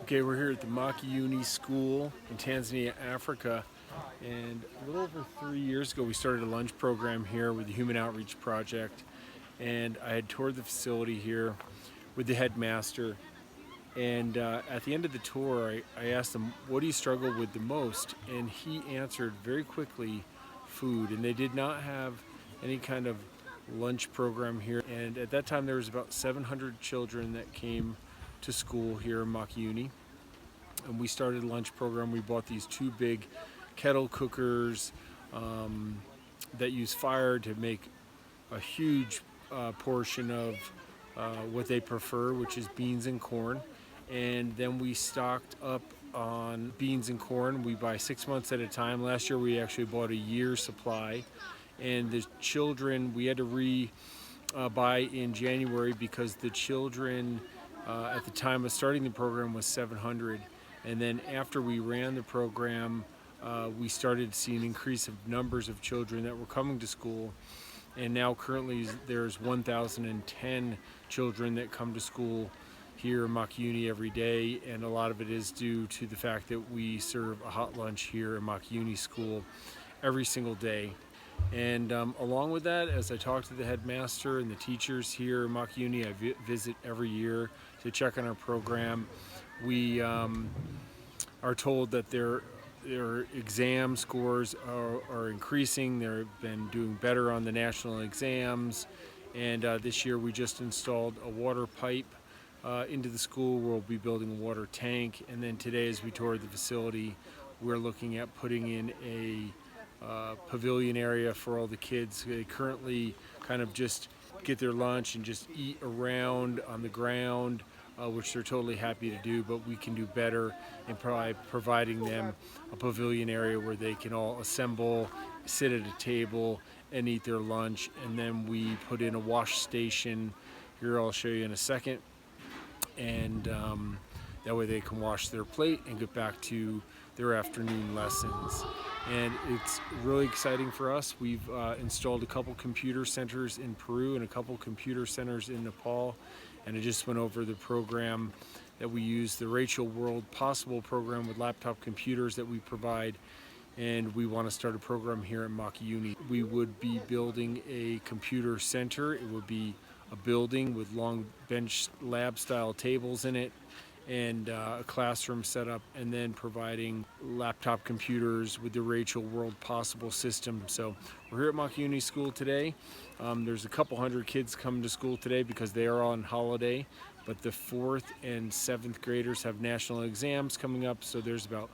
Okay, we're here at the Makuyuni school in Tanzania, Africa, and a little over 3 years ago we started a lunch program here with the Human Outreach Project, and I had toured the facility here with the headmaster, and at the end of the tour I asked him, what do you struggle with the most? And he answered very quickly, food, and they did not have any kind of lunch program here, and at that time there was about 700 children that came to school here in Makuyuni, and we started a lunch program. We bought these two big kettle cookers that use fire to make a huge portion of what they prefer, which is beans and corn, and then we stocked up on beans and corn. We buy 6 months at a time. Last year we actually bought a year's supply, and the children we had to buy in January because the children at the time of starting the program was 700, and then after we ran the program we started seeing an increase of numbers of children that were coming to school, and now currently there's 1,010 children that come to school here in Makuyuni every day, and a lot of it is due to the fact that we serve a hot lunch here in Makuyuni school every single day. And along with that, as I talk to the headmaster and the teachers here in Makuyuni, I visit every year to check on our program. We are told that their exam scores are increasing. They've been doing better on the national exams, and this year we just installed a water pipe into the school. We'll be building a water tank, and then today as we toured the facility, we're looking at putting in a pavilion area for all the kids. They currently kind of just get their lunch and just eat around on the ground, which they're totally happy to do, but we can do better in providing them a pavilion area where they can all assemble, sit at a table, and eat their lunch. And then we put in a wash station here, I'll show you in a second, and that way they can wash their plate and get back to their afternoon lessons. And it's really exciting for us. We've installed a couple computer centers in Peru and a couple computer centers in Nepal, and I just went over the program that we use, the Rachel World Possible program with laptop computers that we provide, and we want to start a program here in Makuyuni. We would be building a computer center. It would be a building with long bench lab style tables in it, and a classroom setup, and then providing laptop computers with the Rachel World Possible system. So we're here at Makuyuni School today. There's a couple hundred kids coming to school today because they are on holiday, but the 4th and 7th graders have national exams coming up, so there's about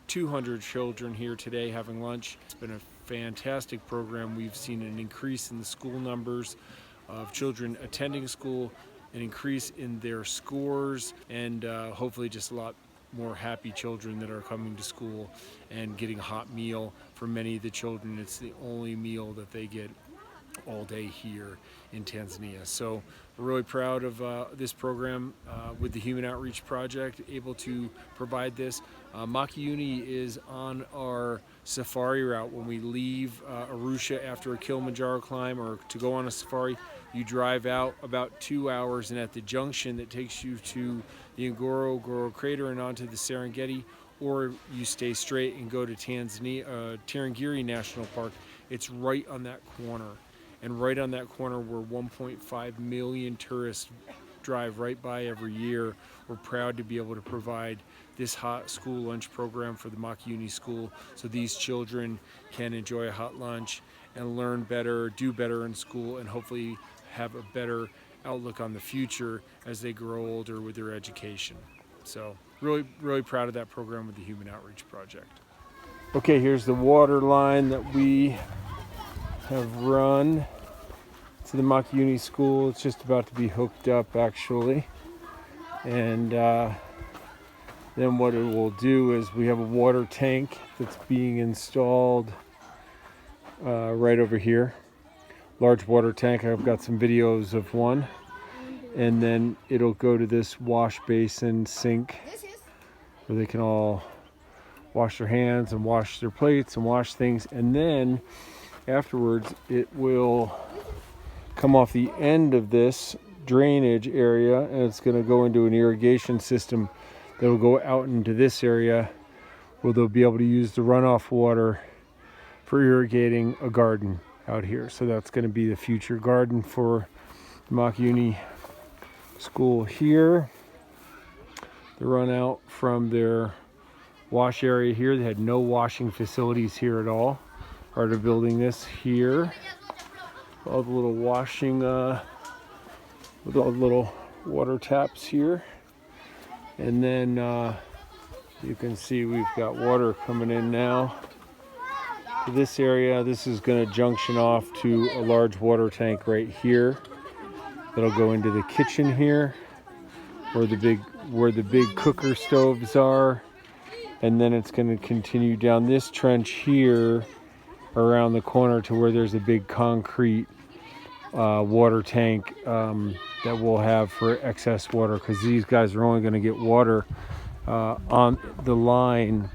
200 children here today having lunch. It's been a fantastic program. We've seen an increase in the school numbers of children attending school, an increase in their scores, and hopefully just a lot more happy children that are coming to school and getting a hot meal. For many of the children, it's the only meal that they get all day here in Tanzania. So we're really proud of this program with the Human Outreach Project, able to provide this. Makuyuni is on our safari route. When we leave Arusha after a Kilimanjaro climb or to go on a safari, you drive out about 2 hours, and at the junction that takes you to the Ngorongoro crater and onto the Serengeti, or you stay straight and go to Tanzania, Tarangire National Park. It's right on that corner, and right on that corner where 1.5 million tourists drive right by every year. We're proud to be able to provide this hot school lunch program for the Makuyuni school, so these children can enjoy a hot lunch and learn better, do better in school, and hopefully have a better outlook on the future as they grow older with their education. So really proud of that program with the Human Outreach Project. Okay, here's the water line that we have run to the Makuyuni school. It's just about to be hooked up actually, and then what it will do is we have a water tank that's being installed right over here. Large water tank. I've got some videos of one, and then it'll go to this wash basin sink where they can all wash their hands and wash their plates and wash things, and then afterwards it will come off the end of this drainage area, and it's going to go into an irrigation system that'll go out into this area where they'll be able to use the runoff water for irrigating a garden out here. So that's going to be the future garden for the Makuyuni school here. The run out from their wash area here. They had no washing facilities here at all prior to building this here. All the little washing, with all the little water taps here. And then you can see we've got water coming in now to this area. This is going to junction off to a large water tank right here. That'll go into the kitchen here, where the big cooker stoves are. And then it's going to continue down this trench here around the corner to where there's a big concrete water tank that we'll have for excess water, because these guys are only going to get water on the line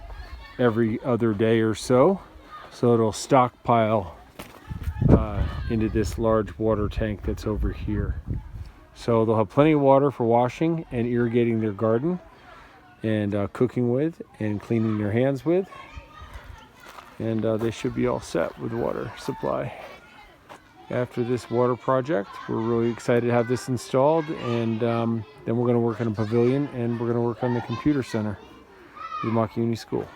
every other day or so. So it'll stockpile into this large water tank that's over here. So they'll have plenty of water for washing and irrigating their garden, and cooking with and cleaning their hands with, and they should be all set with water supply. After this water project, we're really excited to have this installed, and then we're going to work in a pavilion, and we're going to work on the computer center at the Makuyuni School.